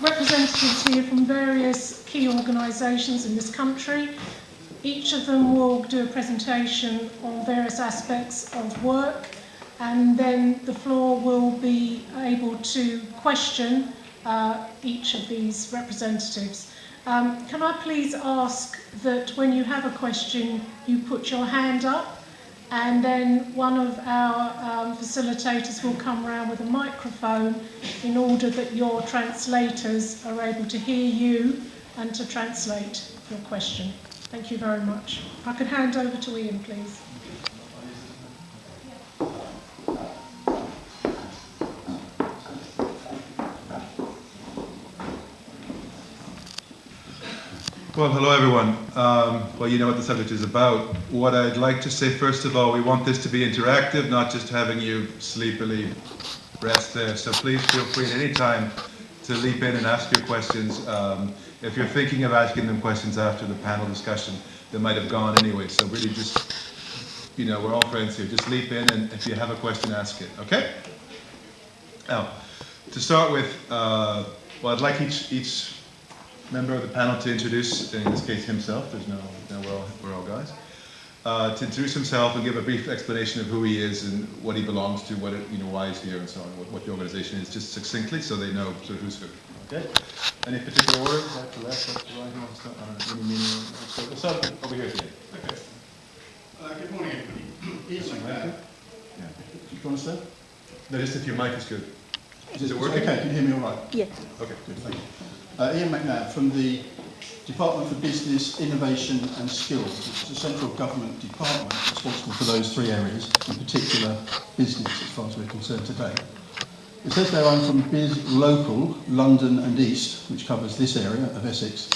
representatives here from various key organisations in this country. Each of them will do a presentation on various aspects of work, and then the floor will be able to question each of these representatives. Can I please ask that when you have a question, you put your hand up, and then one of our facilitators will come around with a microphone in order that your translators are able to hear you and to translate your question. Thank you very much. If I could hand over to Ian, please. Well, hello everyone. Well, you know what the subject is about. What I'd like to say, first of all, we want this to be interactive, not just having you sleepily rest there. So please feel free at any time to leap in and ask your questions. If you're thinking of asking them questions after the panel discussion, they might have gone anyway. So really just, you know, we're all friends here. Just leap in, and if you have a question, ask it, okay? Now, to start with, well, I'd like each member of the panel to introduce, in this case, himself. There's no we're all guys. To introduce himself and give a brief explanation of who he is and what he belongs to, what why he's here, and so on. What the organisation is, just succinctly, so they know sort of who's who. Okay. Any particular order? Right to left, left to right. Who wants to start? We'll start over here today. Okay. Good morning, everybody. Ian McNab. Yeah. Do you want to say? No, just if your mic is good. Is it working? Okay. Can you hear me all right? Yeah. Okay. Good. Thank you. Ian McNab from the Department for Business, Innovation and Skills, which is a central government department responsible for those three areas, in particular business, as far as we're concerned today. It says there I'm from Local, London and East, which covers this area of Essex.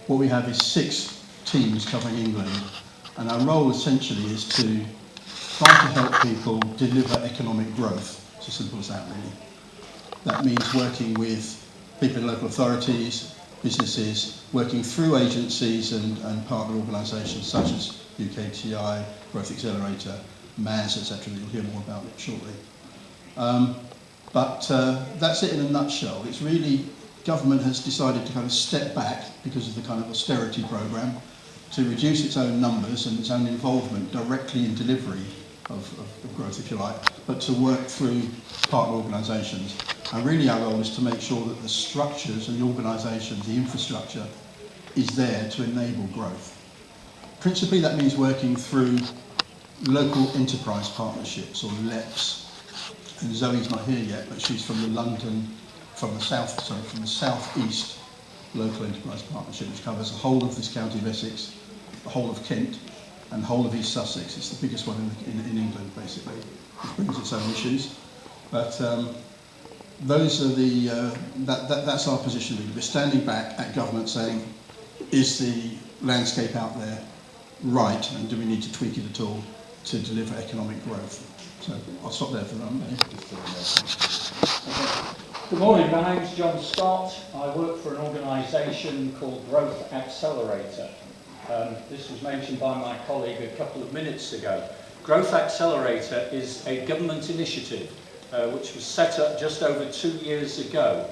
What we have is 6 teams covering England, and our role essentially is to try to help people deliver economic growth. It's as simple as that, really. That means working with people in local authorities, businesses, working through agencies and partner organisations such as UKTI, Growth Accelerator, Manger, etc. that you'll hear more about shortly. But that's it in a nutshell. It's really, government has decided to kind of step back because of the kind of austerity programme to reduce its own numbers and its own involvement directly in delivery of growth, if you like, but to work through partner organisations. And really our role is to make sure that the structures and the organisations, the infrastructure, is there to enable growth. Principally that means working through local enterprise partnerships, or LEPs. And Zoe's not here yet, but she's from the southeast local enterprise partnership, which covers the whole of this county of Essex, the whole of Kent, and the whole of East Sussex. It's the biggest one in England, basically, which brings its own issues. But those are that's our position. We're standing back at government saying, is the landscape out there right, and do we need to tweak it at all to deliver economic growth? So I'll stop there for the moment. Good morning, my name's John Scott. I work for an organisation called Growth Accelerator. This was mentioned by my colleague a couple of minutes ago. Growth Accelerator is a government initiative which was set up just over 2 years ago,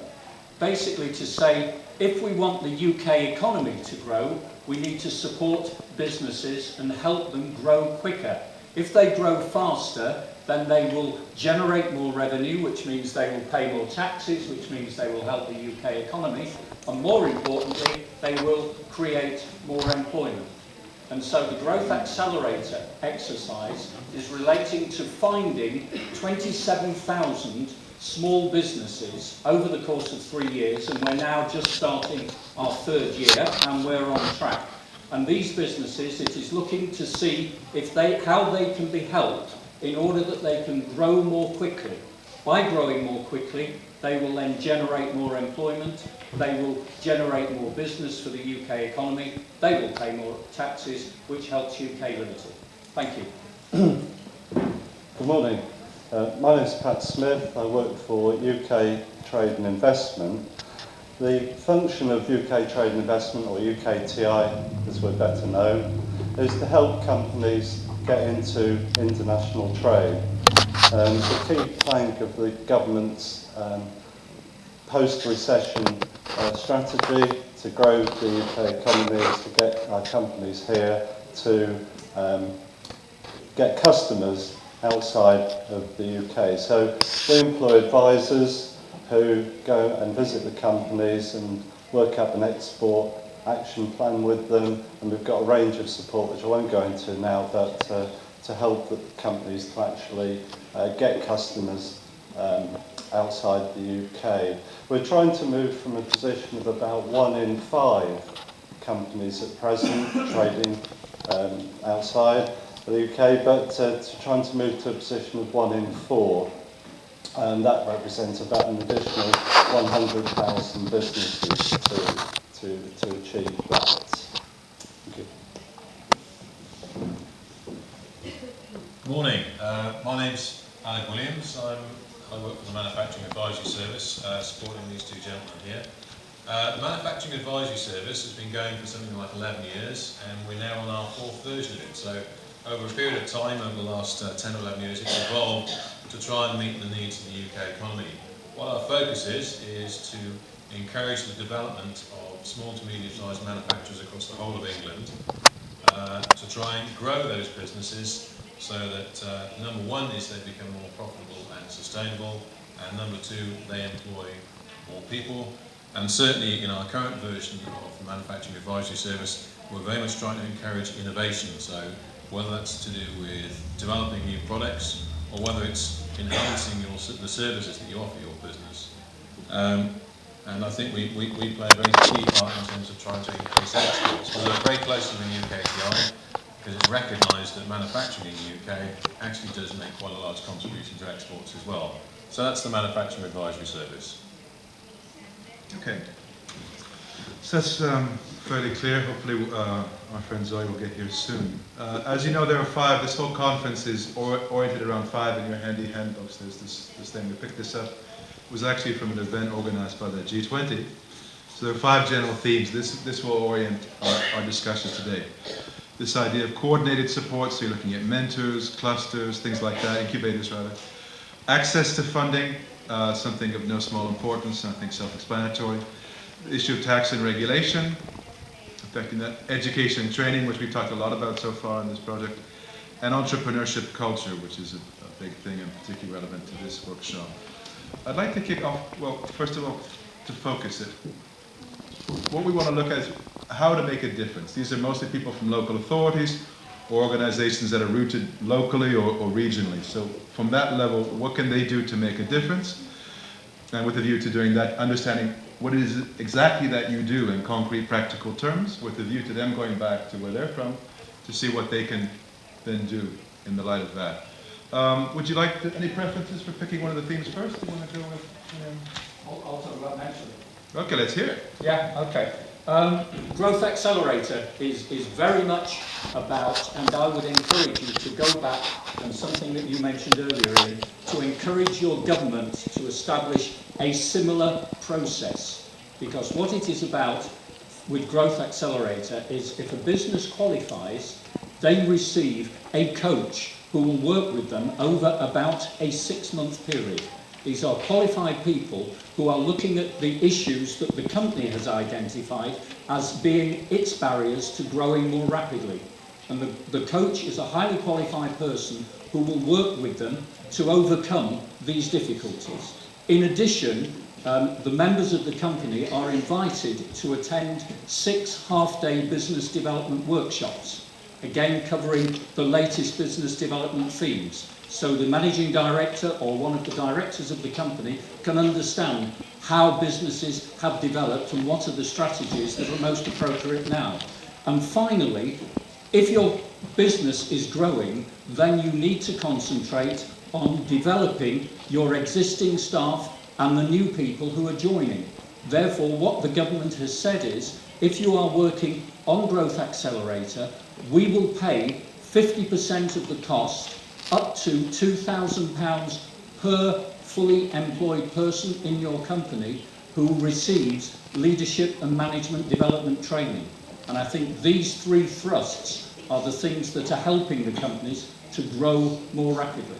basically to say if we want the UK economy to grow, we need to support businesses and help them grow quicker. If they grow faster, then they will generate more revenue, which means they will pay more taxes, which means they will help the UK economy, and more importantly, they will create more employment. And so the Growth Accelerator exercise is relating to finding 27,000 small businesses over the course of 3 years, and we're now just starting our 3rd year, and we're on track. And these businesses, it is looking to see how they can be helped in order that they can grow more quickly. By growing more quickly, they will then generate more employment, they will generate more business for the UK economy, they will pay more taxes, which helps UK Limited. Thank you. Good morning. My name is Pat Smith. I work for UK Trade and Investment. The function of UK Trade and Investment, or UKTI as we're better known, is to help companies get into international trade. The key plank of the government's post-recession strategy to grow the UK economy is to get our companies here to get customers outside of the UK. So we employ advisors who go and visit the companies and work up an export action plan with them, and we've got a range of support which I won't go into now, but to help the companies to actually get customers outside the UK. We're trying to move from a position of about 1 in 5 companies at present trading outside the UK, but trying to move to a position of 1 in 4, and that represents about an additional 100,000 businesses to achieve that. Thank you. Morning, my name's Alec Williams. I work for the Manufacturing Advisory Service, supporting these two gentlemen here. The Manufacturing Advisory Service has been going for something like 11 years, and we're now on our 4th version of it. So over a period of time, over the last 10 or 11 years, it's evolved to try and meet the needs of the UK economy. What our focus is to encourage the development of small to medium-sized manufacturers across the whole of England, to try and grow those businesses so that number one is they become more profitable and sustainable, and number two, they employ more people. And certainly in our current version of the Manufacturing Advisory Service, we're very much trying to encourage innovation. So whether that's to do with developing new products or whether it's enhancing the services that you offer your business. And I think we play a very key part in terms of trying to increase exports. We work very closely with UKTI because it's recognised that manufacturing in the UK actually does make quite a large contribution to exports as well. So that's the Manufacturing Advisory Service. Okay. So that's fairly clear. Hopefully our friend Zoe will get here soon. As you know, there are 5. This whole conference is oriented around 5 in your handy handbooks. There's this thing. We picked this up. It was actually from an event organised by the G20. So there are 5 general themes. This will orient our discussion today. This idea of coordinated support, so you're looking at mentors, clusters, things like that, incubators rather. Access to funding, something of no small importance, I think self-explanatory. The issue of tax and regulation, affecting that. Education and training, which we've talked a lot about so far in this project. And entrepreneurship culture, which is a big thing and particularly relevant to this workshop. I'd like to kick off, well, first of all, to focus it. What we want to look at is how to make a difference. These are mostly people from local authorities or organizations that are rooted locally or regionally. So from that level, what can they do to make a difference? And with a view to doing that, understanding what it is exactly that you do in concrete, practical terms, with a view to them going back to where they're from to see what they can then do in the light of that. Would you like any preferences for picking one of the themes first? Do you want to go with? I'll talk about mentoring. Okay, let's hear it. Yeah, okay. Growth Accelerator is very much about, and I would encourage you to go back, and something that you mentioned earlier, Ian, to encourage your government to establish a similar process. Because what it is about with Growth Accelerator is if a business qualifies, they receive a coach who will work with them over about a 6-month period. These are qualified people who are looking at the issues that the company has identified as being its barriers to growing more rapidly. And the coach is a highly qualified person who will work with them to overcome these difficulties. In addition, the members of the company are invited to attend 6 half-day business development workshops, again covering the latest business development themes. So the managing director or one of the directors of the company can understand how businesses have developed and what are the strategies that are most appropriate now. And finally, if your business is growing, then you need to concentrate on developing your existing staff and the new people who are joining. Therefore, what the government has said is, if you are working on Growth Accelerator, we will pay 50% of the cost up to £2,000 per fully employed person in your company who receives leadership and management development training. And I think these 3 thrusts are the things that are helping the companies to grow more rapidly.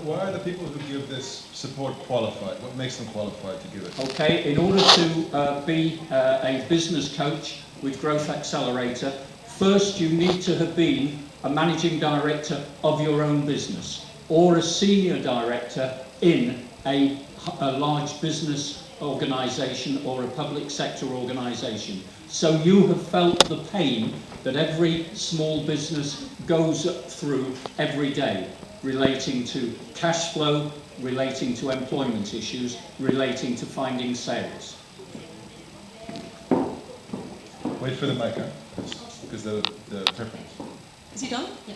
Why are the people who give this support qualified? What makes them qualified to give it? Okay, in order to be a business coach with Growth Accelerator, first you need to have been a managing director of your own business or a senior director in a large business organisation or a public sector organisation. So you have felt the pain that every small business goes through every day, relating to cash flow, relating to employment issues, relating to finding sales. Wait for the mic, huh? Because the preference. Is it on? Yeah.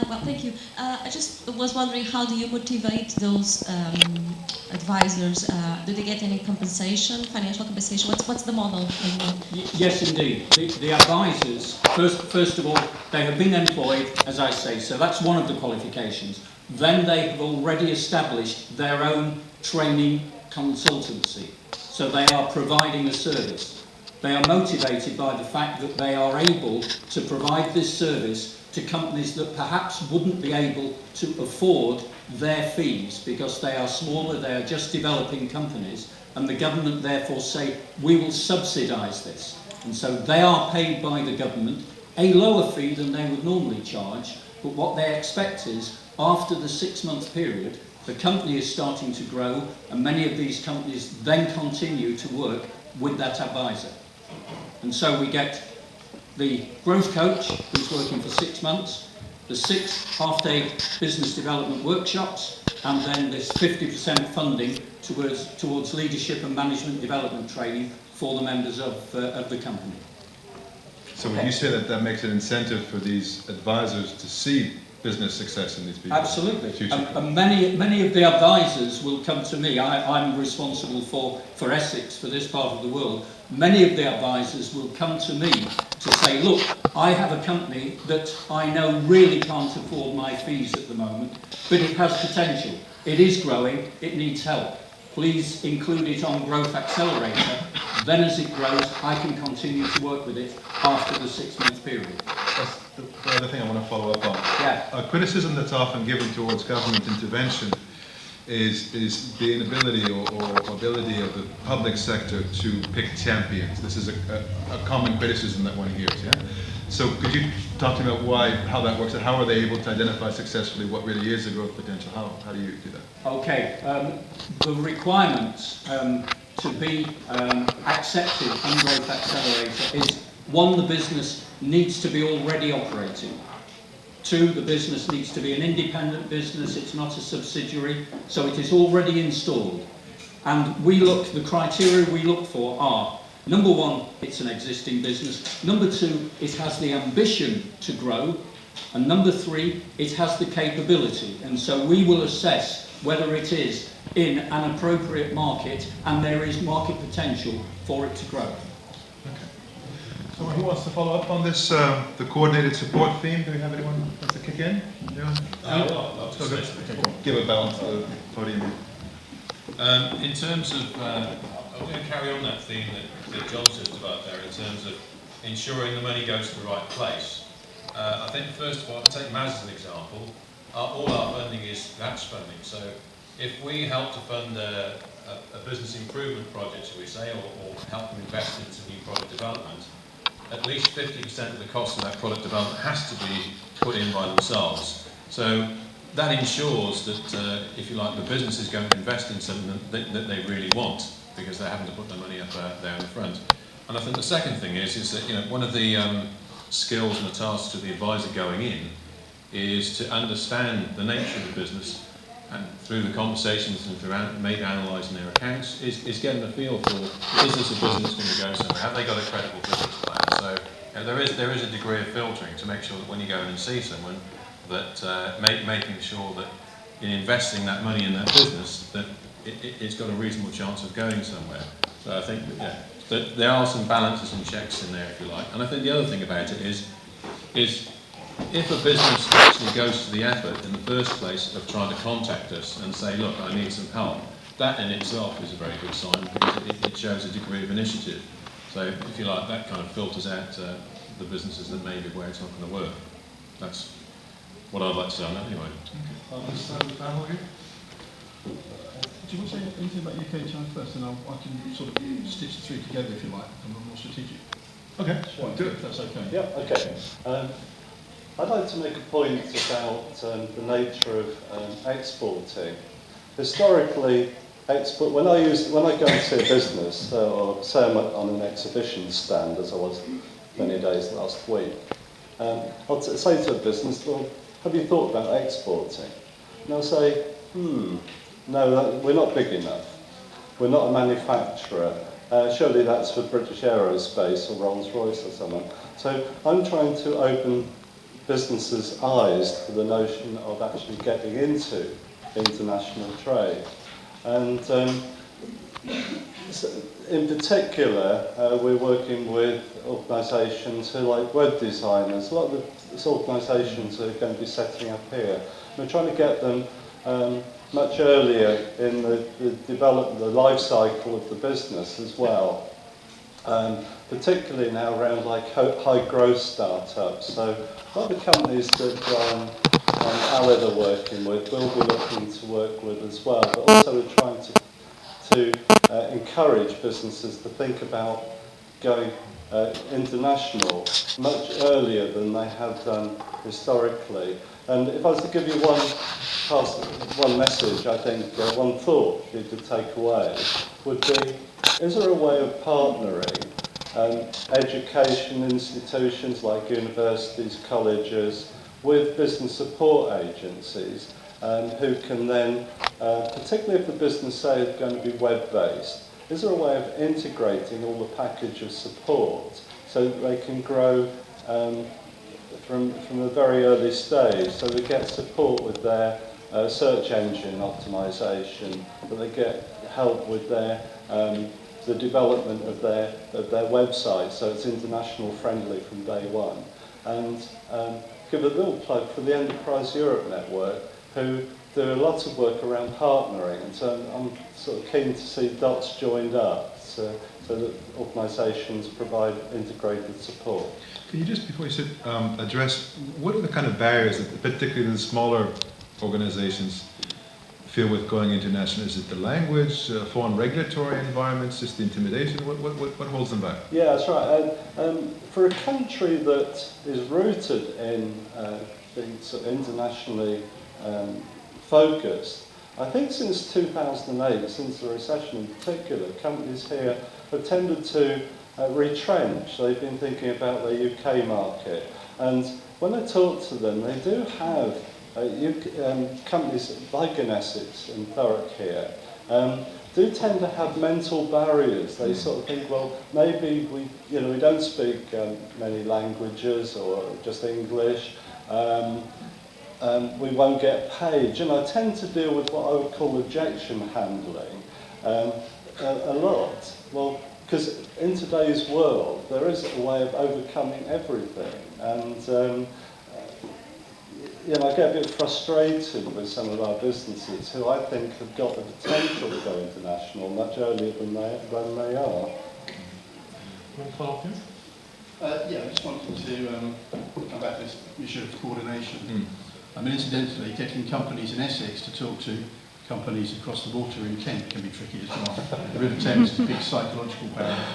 Well, thank you. I just was wondering, how do you motivate those advisors? Do they get any compensation, financial compensation? What's the model? Yes, indeed. The advisors, first of all, they have been employed, as I say, so that's one of the qualifications. Then they have already established their own training consultancy. So they are providing a service. They are motivated by the fact that they are able to provide this service to companies that perhaps wouldn't be able to afford their fees because they are smaller, they are just developing companies, and the government therefore say, we will subsidise this. And so they are paid by the government a lower fee than they would normally charge, but what they expect is, after the 6-month period, the company is starting to grow, and many of these companies then continue to work with that advisor. And so we get the growth coach who's working for 6 months, the 6 half-day business development workshops, and then this 50% funding towards leadership and management development training for the members of the company. So would you say that that makes an incentive for these advisors to see business success in these people? Absolutely. And many of the advisors will come to me. I'm responsible for Essex, for this part of the world. Many of the advisors will come to me to say, look, I have a company that I know really can't afford my fees at the moment, but it has potential. It is growing, it needs help. Please include it on Growth Accelerator. Then as it grows, I can continue to work with it after the 6-month period. That's the other thing I want to follow up on. Yeah. A criticism that's often given towards government intervention is the inability or ability of the public sector to pick champions. This is a common criticism that one hears, yeah? So could you talk to me about how that works, and how are they able to identify successfully what really is the growth potential? How do you do that? Okay, the requirements to be accepted in Growth Accelerator is, 1, the business needs to be already operating. 2, the business needs to be an independent business, it's not a subsidiary, so it is already installed. And the criteria we look for are, number 1, it's an existing business. Number 2, it has the ambition to grow. And number 3, it has the capability. And so we will assess whether it is in an appropriate market and there is market potential for it to grow. So who wants to follow up on this, the coordinated support theme? Do we have anyone who wants to kick in? I'll just say something. Give a balance to the podium. In terms of, I'm going to carry on that theme that John said about there in terms of ensuring the money goes to the right place. I think first of all, I'll take Maz as an example. All our funding is match funding. So if we help to fund a business improvement project, shall we say, or help them invest into new product development, at least 50% of the cost of that product development has to be put in by themselves. So that ensures that, if you like, the business is going to invest in something that they really want, because they're having to put their money up there in the front. And I think the second thing is that one of the skills and the tasks of the advisor going in is to understand the nature of the business, and through the conversations and through maybe analysing their accounts, is getting a feel for, is this a business going to go somewhere? Have they got a credible business plan? So there is a degree of filtering to make sure that when you go in and see someone, that making sure that in investing that money in that business, that it's got a reasonable chance of going somewhere. So I think that there are some balances and checks in there, if you like. And I think the other thing about it is if a business actually goes to the effort in the first place of trying to contact us and say, look, I need some help, that in itself is a very good sign, because it shows a degree of initiative. So if you like, that kind of filters out the businesses that maybe where it's not going to work. That's what I'd like to say on that anyway. Do you want to say anything about UKTI first, and I can sort of stitch the three together if you like, from a more strategic Okay, point, do it. if that's okay. Yeah, okay. I'd like to make a point about the nature of exporting. Historically, when I go and see a business, or say I'm on an exhibition stand, as I was many days last week, I'll say to a business, well, have you thought about exporting? And they'll say, no, we're not big enough. We're not a manufacturer. Surely that's for British Aerospace or Rolls-Royce or someone. So I'm trying to open businesses' eyes to the notion of actually getting into international trade. And in particular, we're working with organisations who are like web designers. A lot of these organisations are going to be setting up here. We're trying to get them much earlier in the development, the life cycle of the business as well. Particularly now around like high growth startups. So a lot of the companies that Aled are working with will be looking to work with as well, but also we're trying to encourage businesses to think about going international much earlier than they have done historically. And if I was to give you one message, I think, one thought you could take away would be, is there a way of partnering education institutions like universities, colleges, with business support agencies, who can then, particularly if the business, say, is going to be web-based, is there a way of integrating all the package of support so that they can grow from a very early stage, so they get support with their search engine optimization, that they get help with their the development of their website, so it's international friendly from day one. And give a little plug for the Enterprise Europe Network, who do a lot of work around partnering, and so I'm sort of keen to see dots joined up, so that organisations provide integrated support. Can you just, before you sit, address what are the kind of barriers that particularly the smaller organisations feel with going international? Is it the language, foreign regulatory environments, just the intimidation? What holds them back? Yeah, that's right. For a country that is rooted in being sort of internationally focused, I think since 2008, since the recession in particular, companies here have tended to retrench. They've been thinking about the UK market. And when I talk to them, they do have companies like in Essex and Thurrock here do tend to have mental barriers. They sort of think, well, maybe we don't speak many languages or just English. We won't get paid. I tend to deal with what I would call objection handling a lot. Well, because in today's world, there is a way of overcoming everything. And I get a bit frustrated with some of our businesses who I think have got the potential to go international much earlier than they are. Yeah, I just wanted to come back to this issue of coordination. I mean, incidentally, getting companies in Essex to talk to companies across the water in Kent can be tricky as well. The River Thames is a big psychological barrier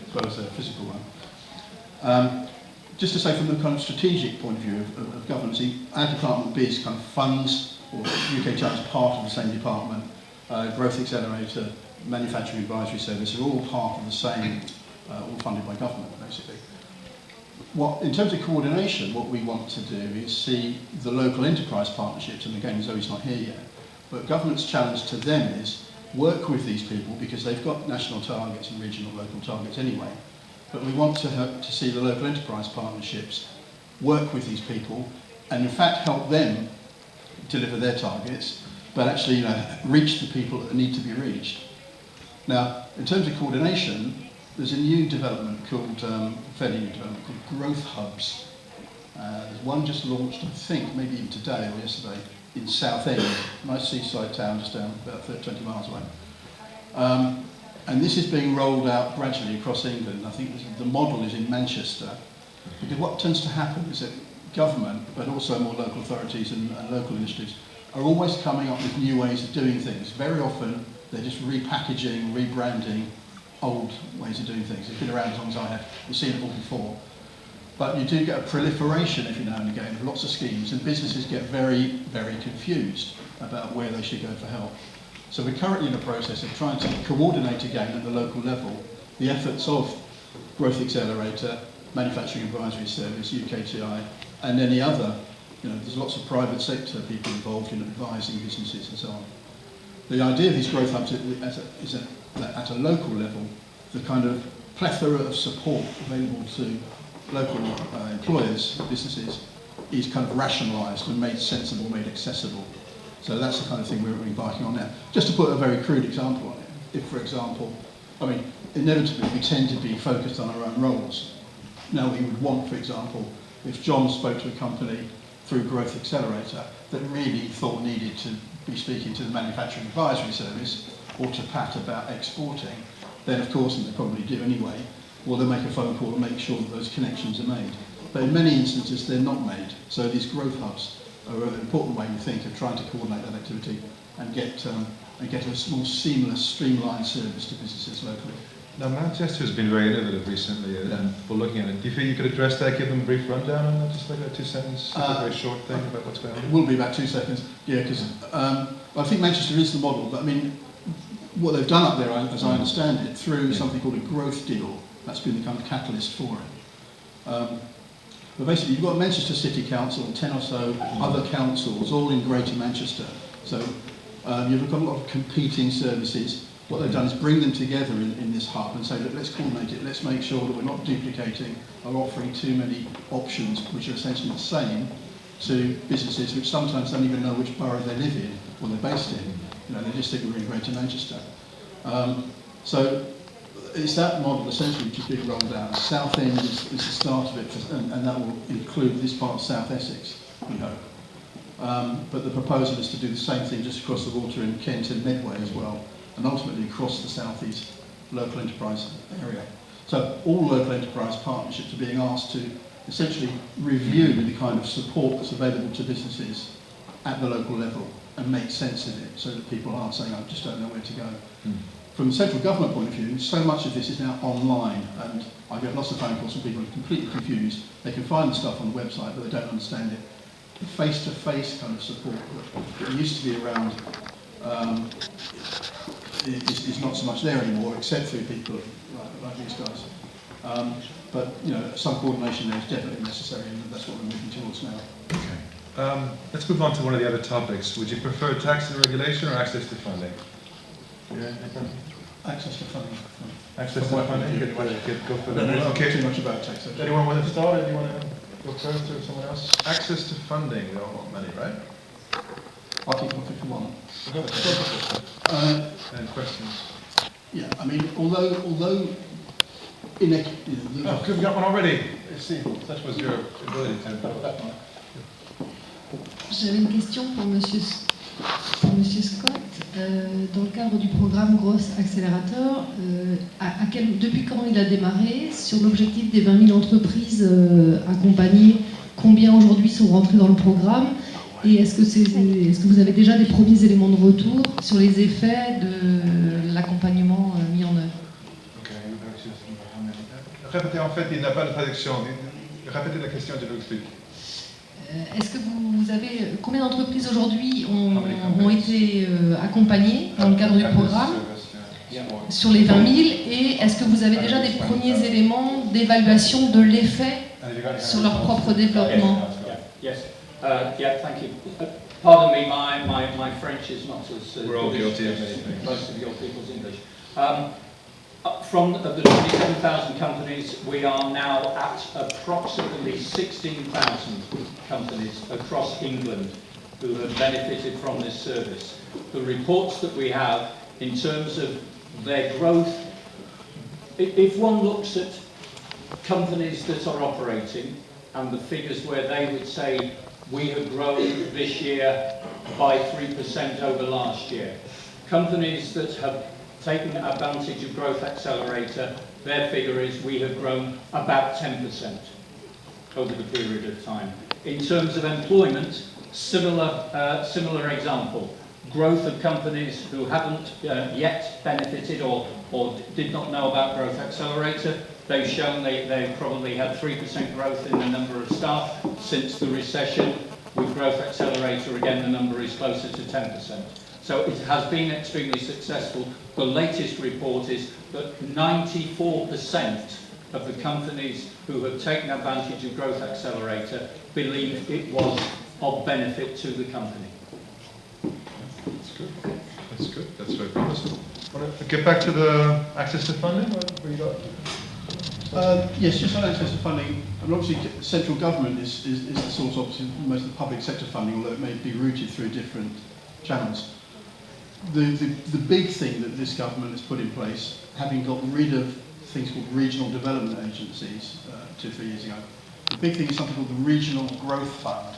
as well as a physical one. Just to say, from the kind of strategic point of view of governance, our department BIS kind of funds, or UKTI is part of the same department, Growth Accelerator, Manufacturing Advisory Service are all part of the same, all funded by government, basically. In terms of coordination, what we want to do is see the local enterprise partnerships, and again, Zoe's not here yet, but government's challenge to them is work with these people because they've got national targets and regional local targets anyway. But we want to see the local enterprise partnerships work with these people and in fact help them deliver their targets, but actually reach the people that need to be reached. Now, in terms of coordination, there's a new development called, fairly new development called Growth Hubs. There's one just launched, I think, maybe even today or yesterday, in Southend, a nice seaside town just down about 20 miles away. And this is being rolled out gradually across England. I think the model is in Manchester. Because what tends to happen is that government, but also more local authorities and local initiatives, are always coming up with new ways of doing things. Very often, they're just repackaging, rebranding old ways of doing things. It's been around as long as I have. We've seen it all before. But you do get a proliferation every now and again of lots of schemes, and businesses get very, very confused about where they should go for help. So we're currently in the process of trying to coordinate again at the local level the efforts of Growth Accelerator, Manufacturing Advisory Service, UKTI, and any other, there's lots of private sector people involved in advising businesses and so on. The idea of these growth hubs is at a local level, the kind of plethora of support available to local employers, businesses, is kind of rationalised and made sensible, made accessible. So that's the kind of thing we're embarking on now. Just to put a very crude example on it, if, for example, inevitably we tend to be focused on our own roles. Now we would want, for example, if John spoke to a company through Growth Accelerator that really thought needed to be speaking to the Manufacturing Advisory Service or to Pat about exporting, then of course, and they probably do anyway, well, they'll make a phone call and make sure that those connections are made. But in many instances, they're not made. So these growth hubs are an important way, we think, of trying to coordinate that activity and get a more seamless, streamlined service to businesses locally. Now, Manchester has been very innovative recently, and we're looking at it. Do you think you could address that, give them a brief rundown on that, just like a 2-sentence, very short thing about what's going on? It will be about 2 seconds, yeah, because I think Manchester is the model, but what they've done up there, as I understand it, through something called a growth deal, that's been the kind of catalyst for it. But basically, you've got Manchester City Council and 10 or so other councils, all in Greater Manchester. So you've got a lot of competing services. What they've done is bring them together in this hub and say, look, let's coordinate it, let's make sure that we're not duplicating or offering too many options which are essentially the same to businesses which sometimes don't even know which borough they live in or they're based in. They just think we're in Greater Manchester. So it's that model essentially which is being rolled out. Southend is the start of it, and that will include this part of South Essex, we hope. But the proposal is to do the same thing just across the water in Kent and Medway as well, and ultimately across the southeast local enterprise area. So all local enterprise partnerships are being asked to essentially review the kind of support that's available to businesses at the local level and make sense of it so that people aren't saying, I just don't know where to go. From the central government point of view, so much of this is now online, and I get lots of phone calls from people who are completely confused. They can find the stuff on the website, but they don't understand it. The face-to-face kind of support that used to be around is not so much there anymore, except through people like these guys. But some coordination there is definitely necessary, and that's what we're moving towards now. Okay. Let's move on to one of the other topics. Would you prefer tax and regulation or access to funding? Yeah, Access to funding. Access to funding. Go for that. Okay. Too much about taxation. Anyone want to start? Do you want to go first, or someone else? Access to funding. We all want money, right? I'll keep on 51. And questions? Yeah, although We've got one already. See, that was your ability to. J'avais une question pour Monsieur Scott. Dans le cadre du programme Growth Accelerator, depuis quand il a démarré, sur l'objectif des 20 000 entreprises accompagnées, combien aujourd'hui sont rentrées dans le programme, et est-ce que vous avez déjà des premiers éléments de retour sur les effets de l'accompagnement mis en œuvre? Répétez, en fait, il n'a pas de traduction. Répétez la question, je vous explique. Est-ce que vous avez... Combien d'entreprises aujourd'hui ont été accompagnées dans le cadre du programme sur les 20 000, et est-ce que vous avez déjà des premiers éléments d'évaluation de l'effet sur leur propre développement? Yes. Yeah, thank you. Pardon me, my French is not as We're all good guilty of as anything. most of your people's English. From the 27,000 companies, we are now at approximately 16,000 companies across England who have benefited from this service. The reports that we have in terms of their growth, if one looks at companies that are operating and the figures where they would say we have grown this year by 3% over last year, companies that have taking advantage of Growth Accelerator, their figure is we have grown about 10% over the period of time. In terms of employment, similar example. Growth of companies who haven't yet benefited or did not know about Growth Accelerator. They've shown they've probably had 3% growth in the number of staff since the recession. With Growth Accelerator, again, the number is closer to 10%. So it has been extremely successful. The latest report is that 94% of the companies who have taken advantage of Growth Accelerator believe it was of benefit to the company. That's good. That's good. That's very promising. Want to get back to the access to funding? What you got? Yes, just on access to funding. I mean, obviously, central government is the source, obviously, most of the public sector funding, although it may be routed through different channels. The big thing that this government has put in place, having got rid of things called regional development agencies 2 or 3 years ago, the big thing is something called the Regional Growth Fund,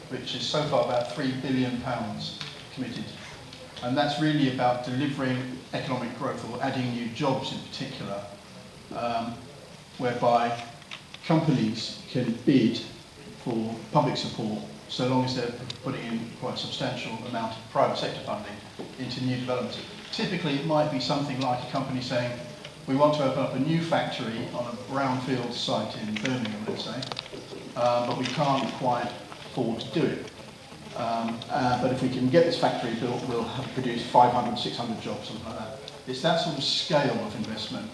which is so far about £3 billion committed. And that's really about delivering economic growth or adding new jobs in particular, whereby companies can bid for public support so long as they're putting in quite a substantial amount of private sector funding into new developments. Typically, it might be something like a company saying, we want to open up a new factory on a brownfield site in Birmingham, let's say, but we can't quite afford to do it. But if we can get this factory built, we'll have produced 500, 600 jobs, something like that. It's that sort of scale of investment.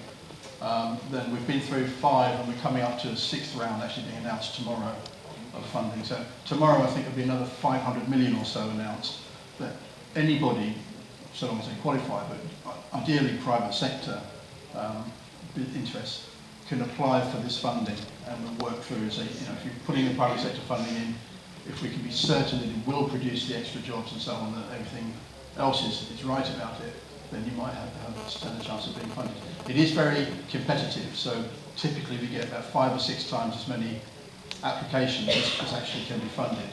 Then we've been through 5 and we're coming up to a 6th round actually being announced tomorrow of funding. So tomorrow I think there'll be another 500 million or so announced that anybody, so long as they qualify, but ideally private sector interests, can apply for this funding and we'll work through. So, if you're putting the private sector funding in, if we can be certain that it will produce the extra jobs and so on, that everything else is right about it, then you might stand a chance of being funded. It is very competitive, so typically we get about 5 or 6 times as many applications as actually can be funded.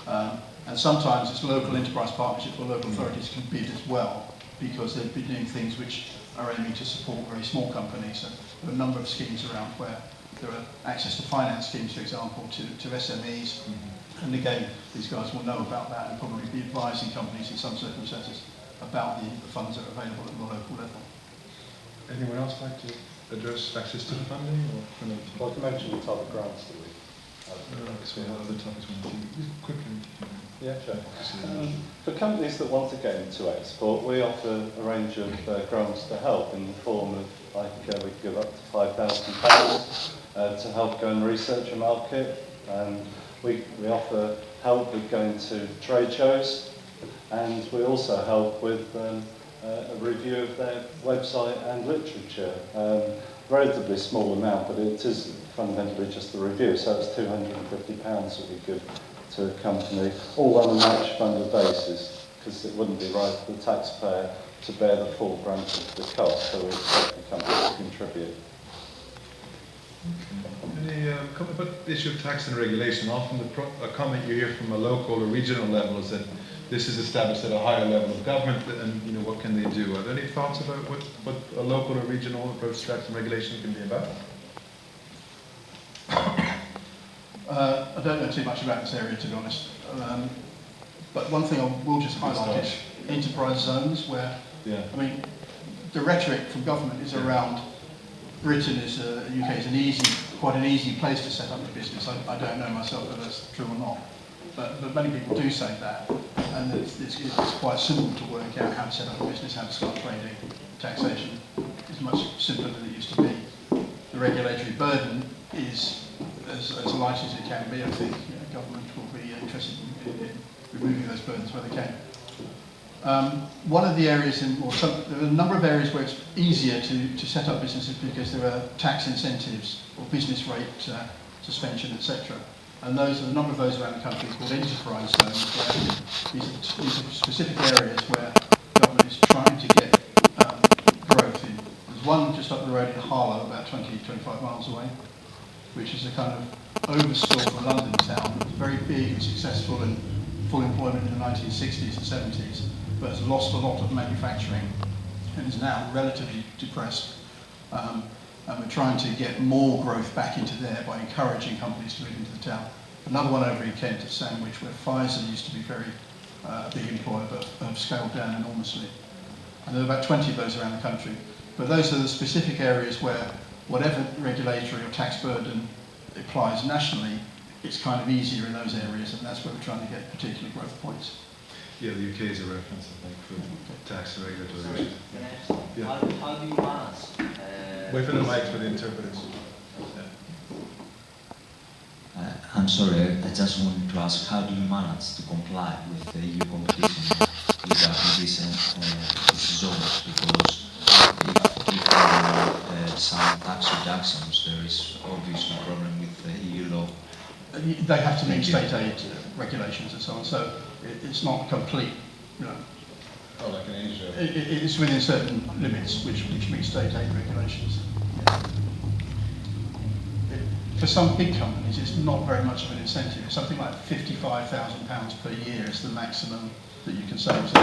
And sometimes it's local enterprise partnerships or local authorities can bid as well, because they've been doing things which are aiming to support very small companies. So there are a number of schemes around where there are access to finance schemes, for example, to SMEs. And again, these guys will know about that and probably be advising companies in some circumstances about the funds that are available at the local level. Anyone else like to address access to funding? Well, I can mention the type of grants that we Because we have other topics we want to quickly. Yeah, sure. For companies that want to get into export, we offer a range of grants to help in the form of, we could give up to £5,000 to help go and research a market. We offer help with going to trade shows, and we also help with a review of their website and literature. Relatively small amount, but it is fundamentally just a review, so it's £250 that we give to a company, all on a match funded basis, because it wouldn't be right for the taxpayer to bear the full brunt of the cost, so we expect the company to contribute. Any comment about the issue of tax and regulation? Often a comment you hear from a local or regional level is that this is established at a higher level of government, and what can they do? Are there any thoughts about what a local or regional approach to tax and regulation can be about? I don't know too much about this area, to be honest. But one thing I will just highlight is enterprise zones, where, I mean, the rhetoric from government is around Britain is UK is quite an easy place to set up a business. I don't know myself whether that's true or not, but many people do say that, and it's quite simple to work out how to set up a business, how to start trading. Taxation is much simpler than it used to be. The regulatory burden is as light as it can be. I think government will be interested in removing those burdens where they can. One of the areas, there are a number of areas where it's easier to set up businesses because there are tax incentives or business rate suspension, etc. And there's a number of those around the country called enterprise zones, where these are specific areas where government is trying to get growth in. There's one just up the road in Harlow, about 20-25 miles away, which is a kind of overspill from London town. It was very big and successful and full employment in the 1960s and 70s, but has lost a lot of manufacturing and is now relatively depressed. And we're trying to get more growth back into there by encouraging companies to move into the town. Another one over in Kent at Sandwich, where Pfizer used to be very big employer, but have scaled down enormously. And there are about 20 of those around the country. But those are the specific areas where whatever regulatory or tax burden applies nationally, it's kind of easier in those areas, and that's where we're trying to get particular growth points. Yeah, the UK is a reference, I think, for tax regulatory. Yeah. How do you manage? Wait for the mic for the interpreters. I'm sorry, I just wanted to ask, how do you manage to comply with the EU competition regarding these zones? Because if some tax reductions, there is obviously a problem with the EU law. They have to meet state aid regulations and so on, so it's not complete, you know. Oh, like an Asia. It's within certain limits which meet state aid regulations. Yeah. For some big companies, it's not very much of an incentive. It's something like £55,000 per year is the maximum that you can save. So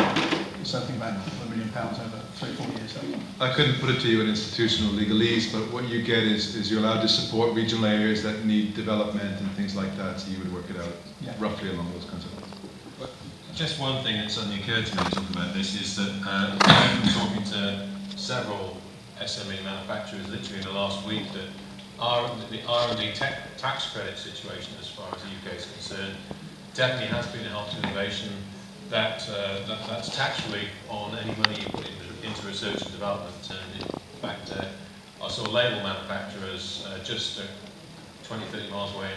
it's something about £2 million over 3-4 years. I couldn't put it to you in institutional legalese, but what you get is you're allowed to support regional areas that need development and things like that, so you would work it out roughly along those kinds of lines. Just one thing that suddenly occurred to me talking about this is that I've been talking to several SME manufacturers literally in the last week that the R&D tax credit situation as far as the UK is concerned definitely has been a help to innovation. That's tax relief on any money you put into research and development. And in fact, I saw label manufacturers just 20-30 miles away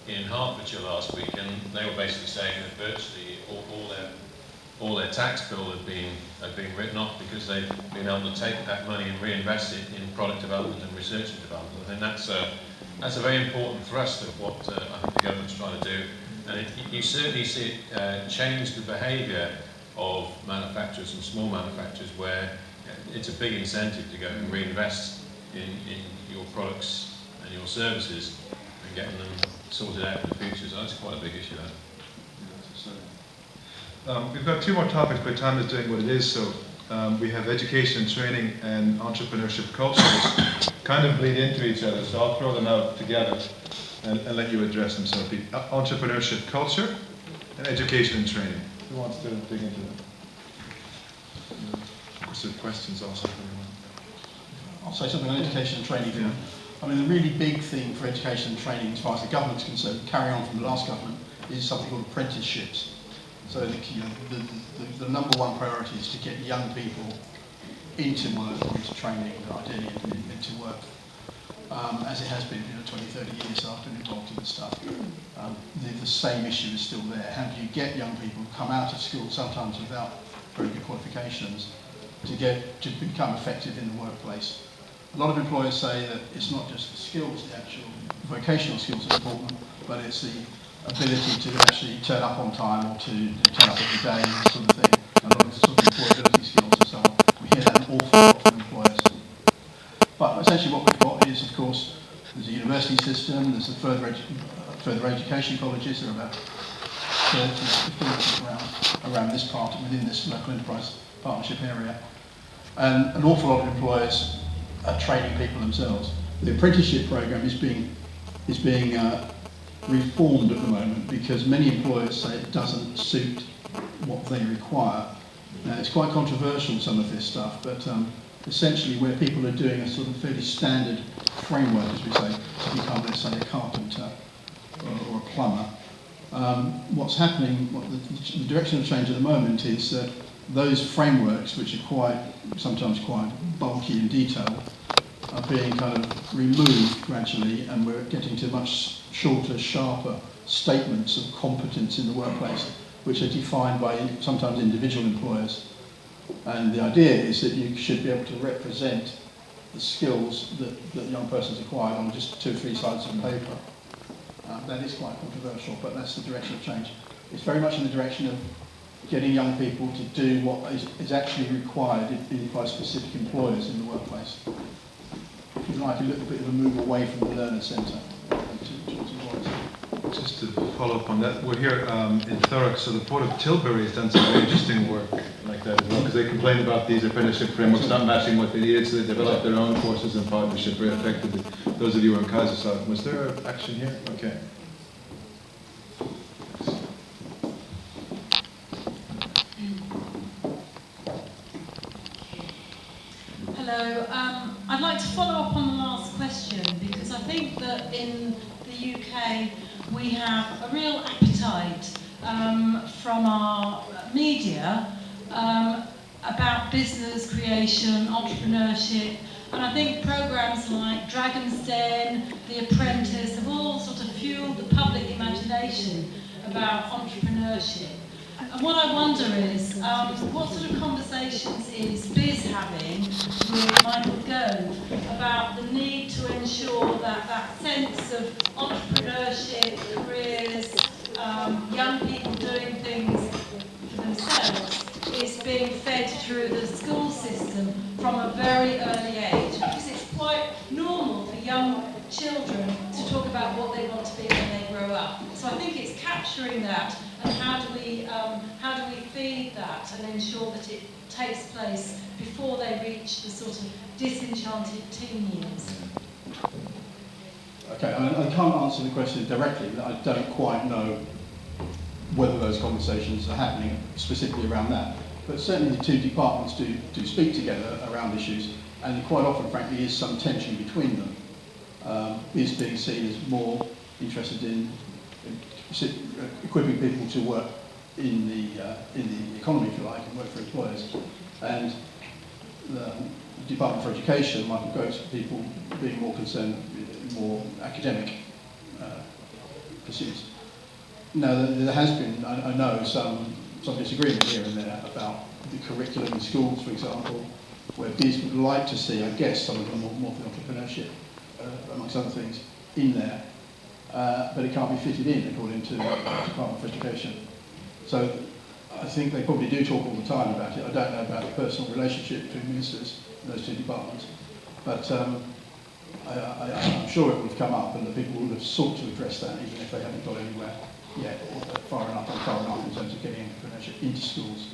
in Hertfordshire last week, and they were basically saying that virtually all their tax bill had been written off because they've been able to take that money and reinvest it in product development and research and development. I think that's a very important thrust of what I think the government's trying to do, and you certainly see it change the behaviour of manufacturers and small manufacturers, where it's a big incentive to go and reinvest in your products and your services and getting them sorted out in the future. So that's quite a big issue. We've got two more topics, but time is doing what it is. So we have education and training and entrepreneurship culture, which kind of bleed into each other. So I'll throw them out together and let you address them. So entrepreneurship culture and education and training. Who wants to dig into that? Of course, there are questions also. I'll say something on education and training. Yeah. I mean, the really big thing for education and training, as far as the government's concerned, carry on from the last government, is something called apprenticeships. So the number one priority is to get young people into work, or into training, or ideally into work, as it has been 20, 30 years after I've been involved in this stuff. The same issue is still there. How do you get young people to come out of school, sometimes without very good qualifications, to become effective in the workplace? A lot of employers say that it's not just the skills, the actual vocational skills are important, but it's the ability to actually turn up on time or to turn up every day, and that sort of thing. A lot of sort of employability skills and so on. We hear that an awful lot from employers. But essentially what we've got is, of course, there's a university system, there's the further education colleges. There are about 15 around this part, within this local enterprise partnership area. And an awful lot of employers are training people themselves. The apprenticeship program is being reformed at the moment because many employers say it doesn't suit what they require. It's quite controversial, some of this stuff, but essentially where people are doing a sort of fairly standard framework, as we say, to become, let's say, a carpenter or a plumber. What's happening, the direction of change at the moment is that those frameworks, which are sometimes quite bulky and detailed, are being kind of removed gradually, and we're getting to much shorter, sharper statements of competence in the workplace, which are defined by sometimes individual employers. And the idea is that you should be able to represent the skills that young persons acquired on just 2 or 3 slides of paper. That is quite controversial, but that's the direction of change. It's very much in the direction of getting young people to do what is actually required in quite specific employers in the workplace. If you like, a little bit of a move away from the learner centre towards employers. Just to follow up on that, we're here in Thurrock, so the Port of Tilbury has done some very interesting work like that as well, because they complained about these apprenticeship frameworks not matching what they needed, so they developed their own courses in partnership very effectively. Those of you who are in Kaiserslautern, was there action here? Okay. think that in the UK we have a real appetite from our media about business creation, entrepreneurship, and I think programmes like Dragon's Den, The Apprentice have all sort of fueled the public imagination about entrepreneurship. And what I wonder is, what sort of conversations is Biz having with Michael Gove about the need to ensure that that sense of entrepreneurship, careers, young people doing things for themselves is being fed through the school system from a very early age, because it's quite normal for young children to talk about what they want to be when they grow up. So I think it's capturing that, and how do we feed that and ensure that it takes place before they reach the sort of disenchanted teen years. Okay, I can't answer the question directly, but I don't quite know whether those conversations are happening specifically around that. But certainly the two departments do speak together around issues, and quite often, frankly, is some tension between them. Is being seen as more interested in equipping people to work in the economy, if you like, and work for employers. And the Department for Education, Michael Gove's people, being more concerned with more academic pursuits. Now, there has been, I know, some disagreement here and there about the curriculum in schools, for example, where Biz would like to see, I guess, some of the more entrepreneurship, amongst other things, in there, but it can't be fitted in according to the Department for Education. So I think they probably do talk all the time about it. I don't know about the personal relationship between ministers in those two departments, but I'm sure it would have come up, and the people would have sought to address that, even if they haven't got anywhere yet, or far enough in terms of getting entrepreneurship into schools,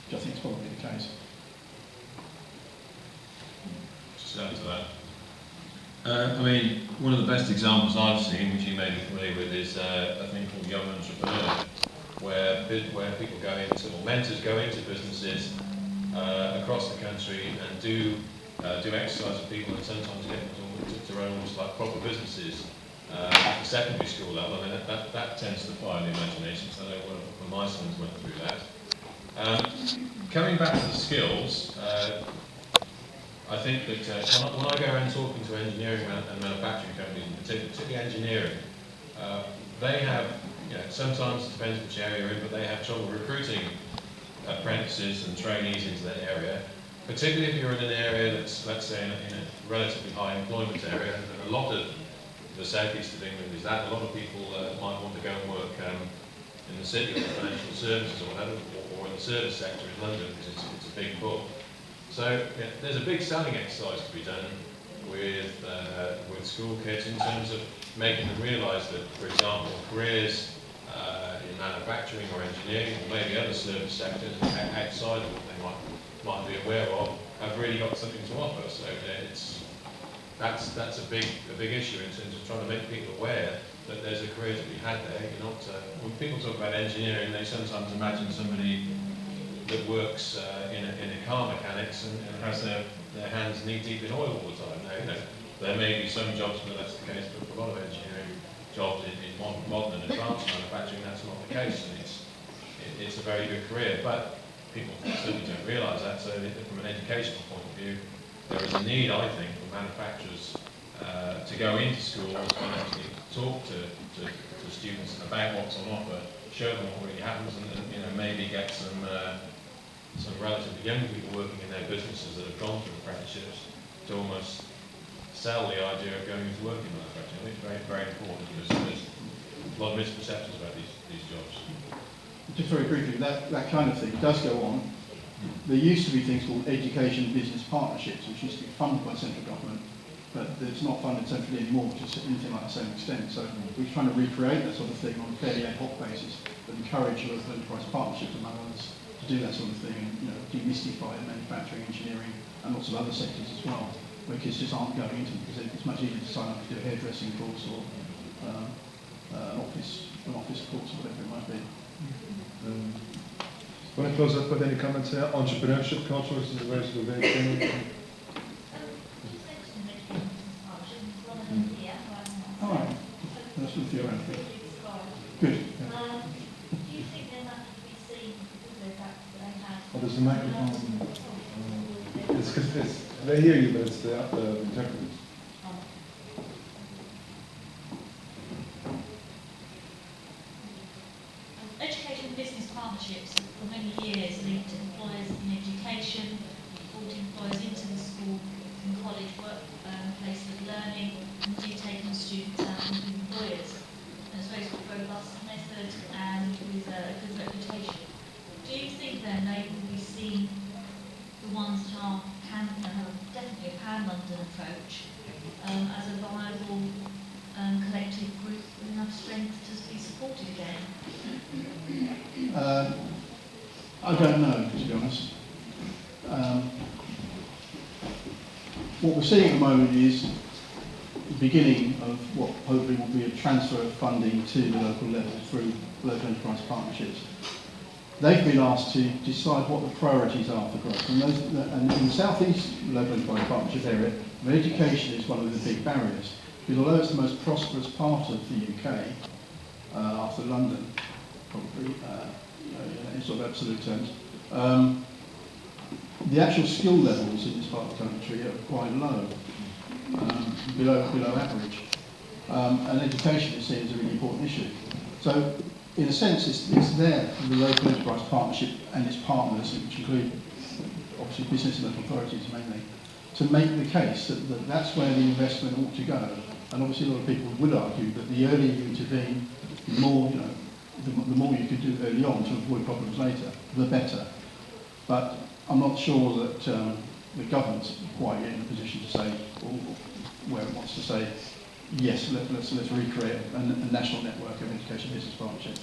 which I think is probably the case. Just add to that. I mean, one of the best examples I've seen, which you may be familiar with, is a thing called Young Entrepreneur, where people go into, or mentors go into businesses across the country and do exercise with people, and sometimes get them to run almost like proper businesses at the secondary school level. I mean, that tends to fire the imagination, so I know one of my sons went through that. Coming back to the skills, I think that when I go around talking to engineering and manufacturing companies, particularly engineering, they have, sometimes it depends which area you're in, but they have trouble recruiting apprentices and trainees into that area, particularly if you're in an area that's, let's say, in a relatively high employment area. And a lot of the southeast of England is that. A lot of people might want to go and work in the city or the financial services or whatever, or in the service sector in London, because it's a big book. So there's a big selling exercise to be done with school kids in terms of making them realise that, for example, careers in manufacturing or engineering, or maybe other service sectors outside of what they might be aware of, have really got something to offer. So that's a big issue in terms of trying to make people aware that there's a career to be had there. You're not, when people talk about engineering, they sometimes imagine somebody that works in a car mechanics and has their hands knee deep in oil all the time. Now, there may be some jobs where that's the case, but for a lot of engineering jobs in modern and advanced manufacturing, that's not the case, and it's a very good career. But people certainly don't realise that. So from an educational point of view, there is a need, I think, for manufacturers to go into schools and actually talk to students about what's on offer, show them what really happens, and maybe get some relatively young people working in their businesses that have gone through apprenticeships to almost sell the idea of going into work in manufacturing. I think it's very, very important, because there's a lot of misperceptions about these jobs. Just very briefly, that kind of thing does go on. There used to be things called education business partnerships, which used to be funded by central government, but it's not funded centrally anymore, which is anything like the same extent. So we're trying to recreate that sort of thing on a fairly ad hoc basis, but encourage local enterprise partnerships among others to do that sort of thing, and demystify manufacturing, engineering, and lots of other sectors as well, where kids just aren't going into them, because it's much easier to sign up to do a hairdressing course or an office course or whatever it might be. Want to close up with any comments here? Entrepreneurship culture is a very sort of vague thing. question theoretically. Good. Yeah. Do you think they're likely to be seen because of the fact that they have... Oh, there's a microphone. They hear you, but it's the interpreters. Education and business partnerships have for many years linked employers in education, brought employers into the school and college workplace of learning, and do take on students out with employers. And it's a very robust method and with a good reputation. Do you think then they will be seen, the ones that have definitely a pan-London approach, as a viable collective group with enough strength to be supported again? I don't know, to be honest. What we're seeing at the moment is the beginning of what hopefully will be a transfer of funding to the local level through local enterprise partnerships. They've been asked to decide what the priorities are for growth. And in the southeast local enterprise partnership area, education is one of the big barriers. Because although it's the most prosperous part of the UK, after London, probably, in sort of absolute terms, the actual skill levels in this part of the country are quite low, below average. And education is seen as a really important issue. So, in a sense, it's there for the local enterprise partnership and its partners, which include obviously business and local authorities mainly, to make the case that that's where the investment ought to go. And obviously a lot of people would argue that the earlier you intervene, the more you could do early on to avoid problems later, the better. But I'm not sure that the government's quite yet in a position to say, or where it wants to say, yes, let's recreate a national network of education business partnerships.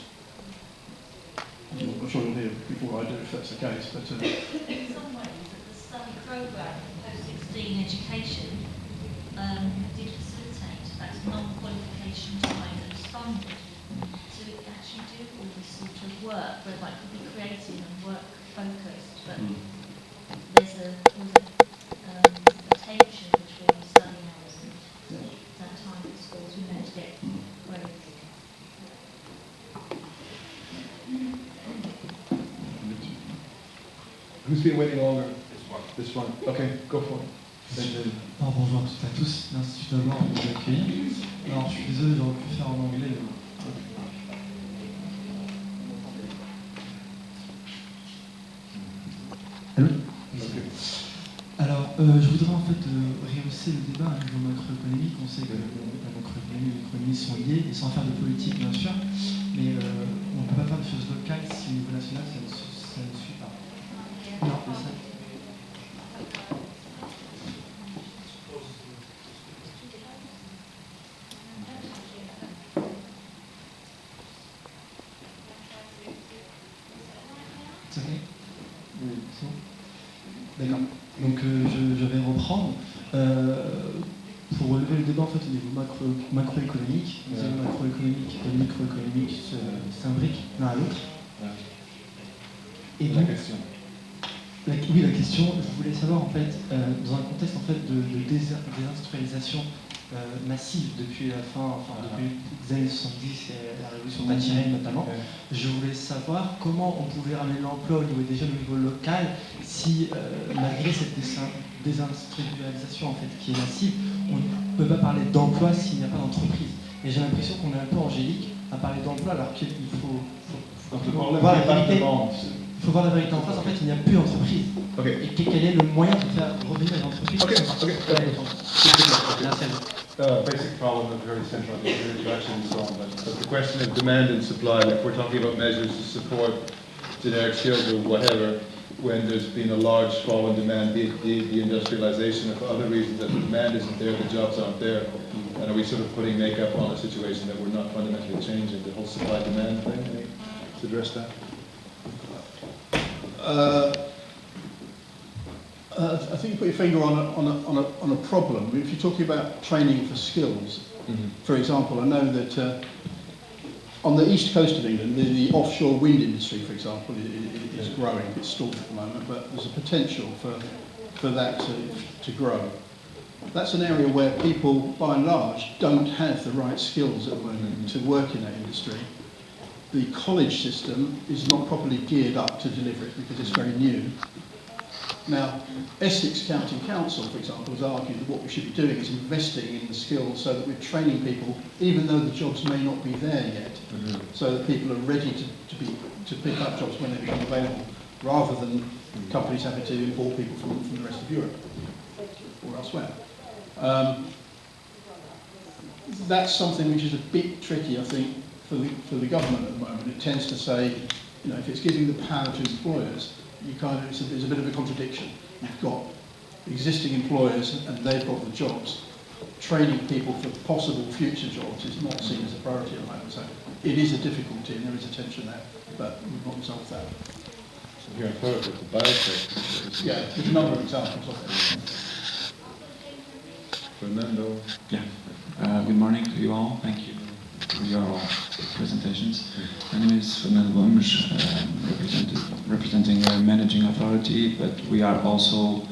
I'm sure you'll hear before I do if that's the case. But in some ways, the study programme post-16 education did facilitate that non-qualification time that was funded to actually do all this sort of work, where it might be creative and work focused, but there's a tension between study hours and that time at schools we meant to get growth. Who's been waiting longer? This one. Okay, go for it. Alors, bonjour à toutes et à tous, merci tout d'abord de nous accueillir. Alors je suis désolé, j'aurais pu faire en anglais. Allô? Alors je voudrais en fait rehausser le débat au niveau macroéconomique. On sait que la macroéconomie et l'économie sont liées, et sans faire de politique bien sûr, mais on ne peut pas faire de choses locales si au niveau national ça ne suit pas. Non, ça... D'accord. Donc je vais reprendre. Pour relever le débat en fait, au niveau macroéconomique, les éléments macroéconomiques et microéconomiques s'imbriquent l'un à l'autre. Et donc, la question. Oui, la question, je voulais savoir en fait, dans un contexte en fait, de désindustrialisation massive depuis la depuis les années 70 et la révolution pâturière notamment, je voulais savoir comment on pouvait ramener l'emploi au niveau déjà au niveau local si malgré cette désindustrialisation en fait qui est massive, on ne peut pas parler d'emploi s'il n'y a pas d'entreprise. Et j'ai l'impression qu'on est un peu angélique à parler d'emploi alors qu'il faut voir la vérité. Il faut voir la vérité en face, en fait, il n'y a plus d'entreprise. Okay. Et quel est le moyen de faire revenir une entreprise? Basic problem of very central interaction and so on, but the question of demand and supply, like we're talking about measures to support generic skills or whatever, when there's been a large fall in demand, be it the industrialization or for other reasons that the demand isn't there, the jobs aren't there, and are we sort of putting makeup on a situation that we're not fundamentally changing, the whole supply-demand thing? To address that? I think you put your finger on a problem. If you're talking about training for skills, for example, I know that on the east coast of England, the offshore wind industry, for example, is growing. It's stalled at the moment, but there's a potential for that to grow. That's an area where people, by and large, don't have the right skills at the moment to work in that industry. The college system is not properly geared up to deliver it because it's very new. Now, Essex County Council, for example, has argued that what we should be doing is investing in the skills so that we're training people, even though the jobs may not be there yet, so that people are ready to pick up jobs when they become available, rather than companies having to import people from the rest of Europe or elsewhere. That's something which is a bit tricky, I think, for the government at the moment. It tends to say, you know, if it's giving the power to employers, you kind of, it's a bit of a contradiction. You've got existing employers and they've got the jobs. Training people for possible future jobs is not seen as a priority at the moment. So it is a difficulty and there is a tension there, but we've not resolved that. So here in Thurrock, the biotech. Yeah, there's a number of examples of it. Fernando. Yeah. Good morning to you all. Thank you for your presentations. My name is Fernando Portuguese, representing a managing authority, but we are also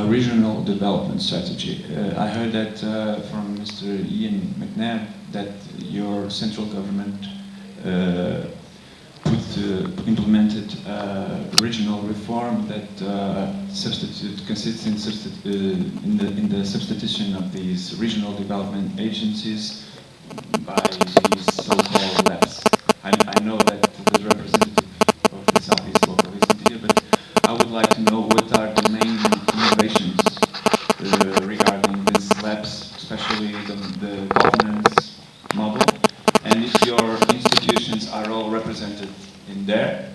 regional development strategy. I heard that from Mr. Ian McNab that your central government implemented regional reform that consists in the substitution of these regional development agencies by these so-called LEPs. I know that the representative of the Southeast local isn't here, but I would like to know what are the main innovations regarding these LEPs, especially the governance model, and if your institutions are all represented in there.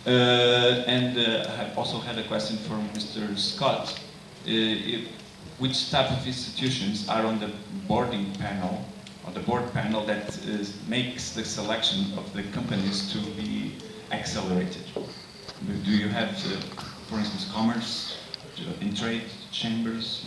I also had a question for Mr. Scott. Which type of institutions are on the boarding panel, or the board panel that makes the selection of the companies to be accelerated? Do you have, for instance, commerce, in trade, chambers?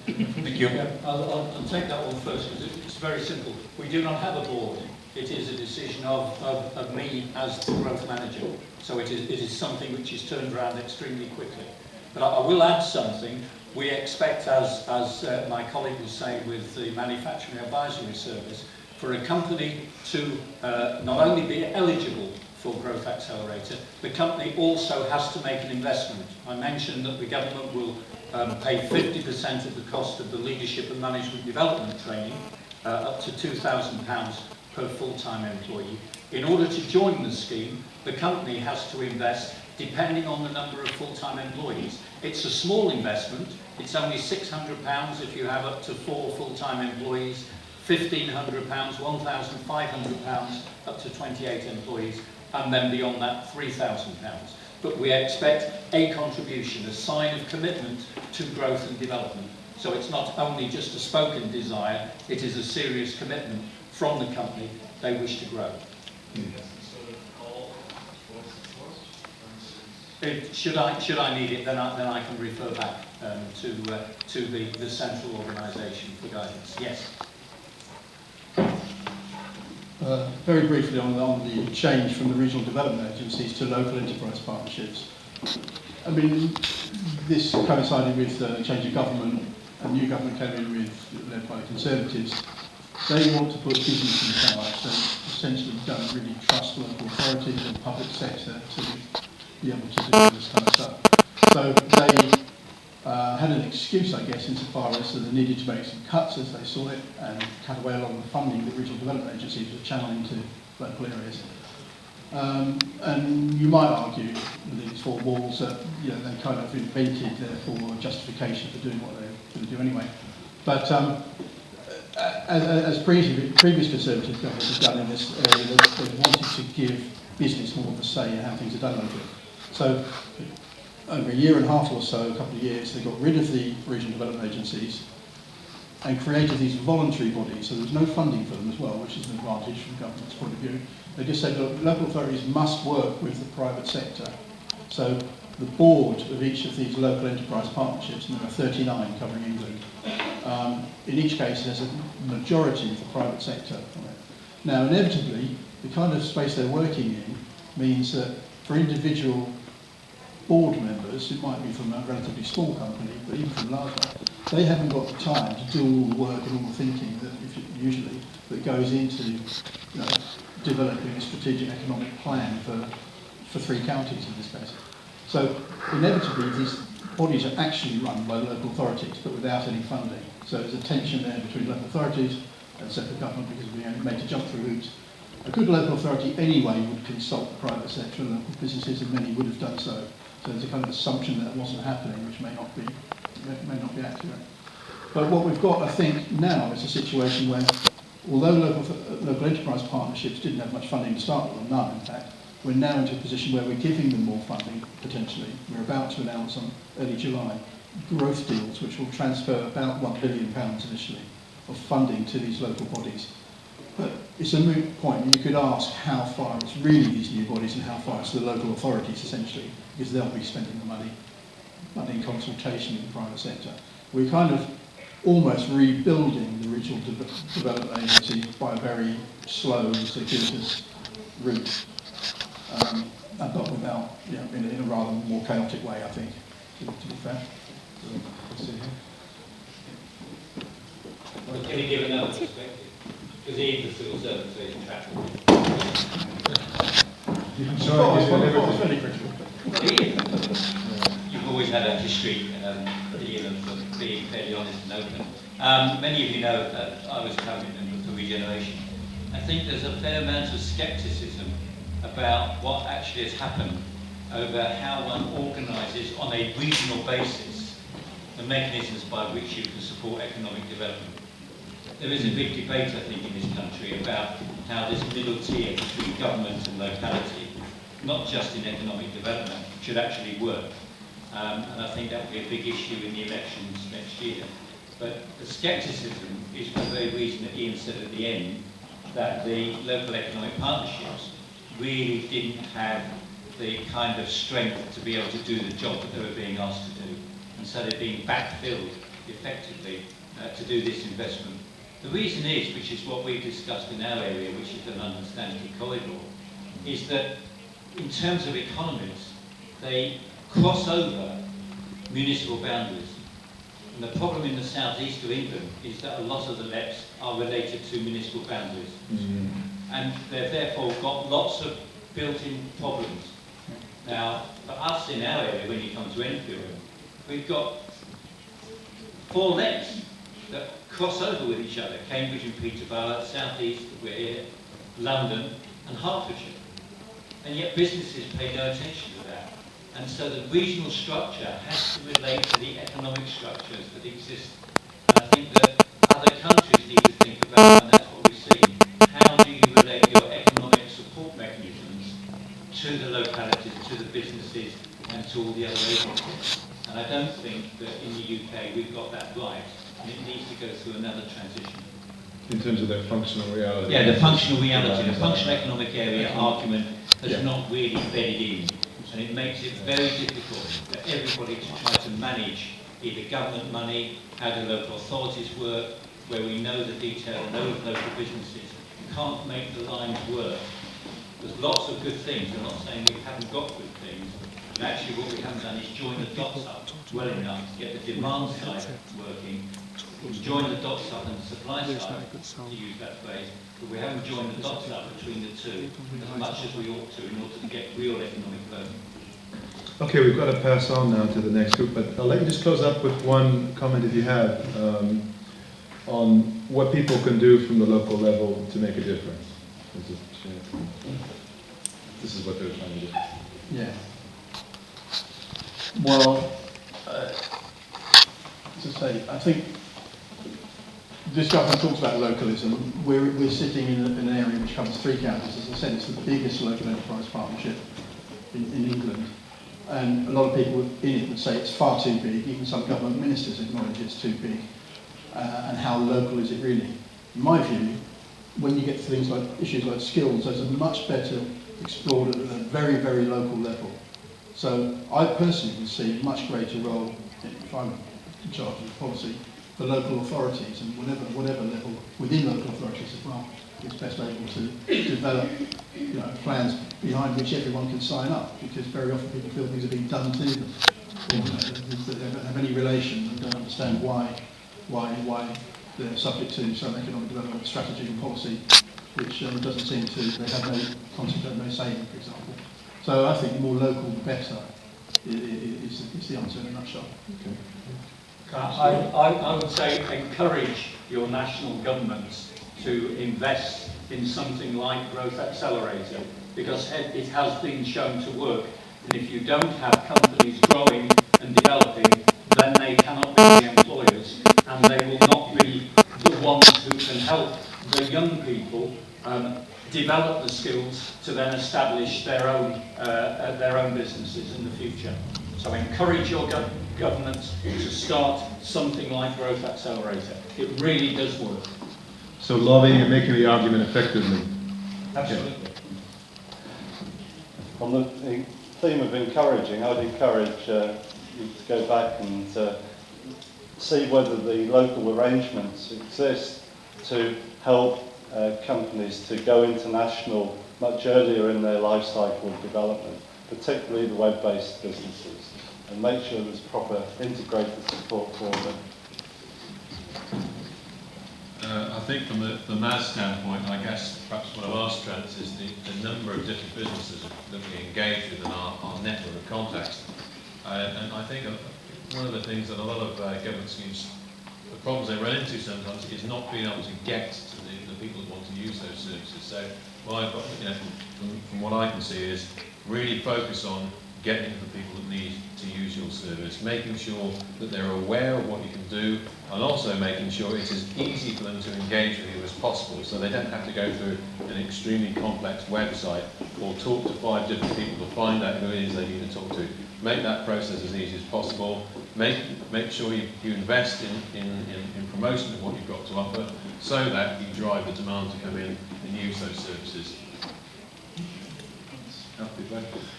Thank you. Yeah, I'll take that one first because it's very simple. We do not have a board. It is a decision of me as the growth manager. So it is something which is turned around extremely quickly. But I will add something. We expect, as my colleague was saying with the Manufacturing Advisory Service, for a company to not only be eligible for Growth Accelerator, the company also has to make an investment. I mentioned that the government will pay 50% of the cost of the leadership and management development training, up to £2,000 per full-time employee. In order to join the scheme, the company has to invest depending on the number of full-time employees. It's a small investment. It's only £600 if you have up to 4 full-time employees, £1,500, £1,500 up to 28 employees, and then beyond that £3,000. But we expect a contribution, a sign of commitment to growth and development. So it's not only just a spoken desire, it is a serious commitment from the company they wish to grow. Should I need it, then I can refer back to the central organisation for guidance. Yes. Very briefly on the change from the regional development agencies to local enterprise partnerships. I mean, this coincided with the change of government. A new government came in led by the Conservatives. They want to put business in charge. They essentially don't really trust local authorities and public sector to be able to do this kind of stuff. So they had an excuse, I guess, insofar as that they needed to make some cuts as they saw it and cut away a lot of the funding that regional development agencies were channeling to local areas. And you might argue within its four walls that they kind of invented, therefore, a justification for doing what they were going to do anyway. But as previous Conservative governments have done in this area, they wanted to give business more of a say in how things are done locally. So over a year and a half or so, a couple of years, they got rid of the regional development agencies and created these voluntary bodies. So there's no funding for them as well, which is an advantage from the government's point of view. They just said, look, local authorities must work with the private sector. So the board of each of these local enterprise partnerships, and there are 39 covering England, in each case there's a majority of the private sector. Now, inevitably, the kind of space they're working in means that for individual board members, it might be from a relatively small company, but even from larger, they haven't got the time to do all the work and all the thinking that usually that goes into developing a strategic economic plan for 3 counties in this case. So inevitably these bodies are actually run by local authorities but without any funding. So there's a tension there between local authorities and central government because we're made to jump through hoops. A good local authority anyway would consult the private sector and local businesses, and many would have done so. So there's a kind of assumption that wasn't happening, which may not be accurate. But what we've got, I think, now is a situation where, although local enterprise partnerships didn't have much funding to start with, or none in fact, we're now into a position where we're giving them more funding, potentially. We're about to announce on early July growth deals, which will transfer about £1 billion initially of funding to these local bodies. But it's a moot point. You could ask how far it's really these new bodies and how far it's the local authorities, essentially, because they'll be spending the money in consultation with the private sector. We're kind of almost rebuilding the regional development agency by a very slow, circuitous route, but without, in a rather more chaotic way, I think, to be fair. Well, can you give another perspective? Because he is the civil servant, so he's intractable. You've always had a history of being fairly honest and open. Many of you know that I was a cabinet member for regeneration. I think there's a fair amount of scepticism about what actually has happened over how one organises on a regional basis the mechanisms by which you can support economic development. There is a big debate, I think, in this country about how this middle tier between government and locality, not just in economic development, should actually work. And I think that will be a big issue in the elections next year. But the scepticism is for the very reason that Ian said at the end, that the local economic partnerships really didn't have the kind of strength to be able to do the job that they were being asked to do. And so they're being backfilled effectively to do this investment. The reason is, which is what we've discussed in our area, which is the London Stanley Corridor, is that in terms of economies, they cross over municipal boundaries. And the problem in the southeast of England is that a lot of the LEPs are related to municipal boundaries. Mm-hmm. And they've therefore got lots of built-in problems. Now, for us in our area, when you come to Enfield, we've got 4 LEPs that cross over with each other: Cambridge and Peterborough, southeast, we're here, London and Hertfordshire. And yet businesses pay no attention to that. And so the regional structure has to relate to the economic structures that exist. And I think that other countries need to think about, and that's what we've seen, how do you relate your economic support mechanisms to the localities, to the businesses, and to all the other agencies. And I don't think that in the UK we've got that right, and it needs to go through another transition. In terms of their functional reality? Yeah, the functional reality, the functional economic area argument has not really bedded in. And it makes it very difficult for everybody to try to manage either government money, how do local authorities work, where we know the detail and know the local businesses. You can't make the lines work. There's lots of good things. I'm not saying we haven't got good things. And actually what we haven't done is join the dots up well enough to get the demand side working. We've joined the dots up and the supply side, to use that phrase, but we haven't joined the dots up between the two as much as we ought to in order to get real economic growth. Okay, we've got to pass on now to the next group, but I'll let you just close up with one comment if you have on what people can do from the local level to make a difference. This is what they're trying to do. Yeah. Well, as I say, I think this government talks about localism. We're sitting in an area which covers 3 counties. As I said, it's the biggest local enterprise partnership in England. And a lot of people in it would say it's far too big. Even some government ministers acknowledge it's too big. And how local is it really? In my view, when you get to things like issues like skills, those are much better explored at a very, very local level. So I personally would see a much greater role, if I'm in charge of policy, for local authorities and whatever level within local authorities as well is best able to develop plans behind which everyone can sign up, because very often people feel things are being done to them. that don't have any relation and don't understand why they're subject to some economic development strategy and policy, which doesn't seem to, they have no concept, no say in, for example. So I think more local, better is the answer in a nutshell. Okay. I would say encourage your national governments to invest in something like Growth Accelerator, because it has been shown to work. And if you don't have companies growing and developing, then they cannot be the employers, and they will not be the ones who can help the young people develop the skills to then establish their own businesses in the future. So encourage your governments to start something like Growth Accelerator. It really does work. So lobbying and making the argument effectively. Absolutely. On the theme of encouraging, I'd encourage you to go back and see whether the local arrangements exist to help companies to go international much earlier in their life cycle of development, particularly the web-based businesses, and make sure there's proper integrated support for them. I think from the MAS standpoint, I guess perhaps one of our strengths is the number of different businesses that we engage with in our network of contacts. And I think one of the things that a lot of government schemes, the problems they run into sometimes is not being able to get to the people that want to use those services. So from what I can see is really focus on getting to the people that need to use your service, making sure that they're aware of what you can do, and also making sure it's as easy for them to engage with you as possible, so they don't have to go through an extremely complex website or talk to 5 different people to find out who it is they need to talk to. Make that process as easy as possible. Make sure you invest in promotion of what you've got to offer, so that you drive the demand to come in and use those services.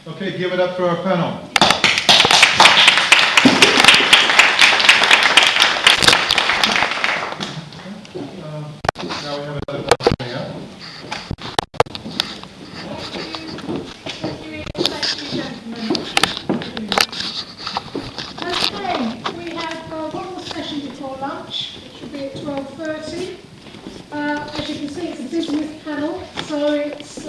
Okay, give it up for our panel. Now we have another panel coming up. Thank you, gentlemen. Okay, we have one more session before lunch, which will be at 12:30. As you can see, it's a business panel, so it's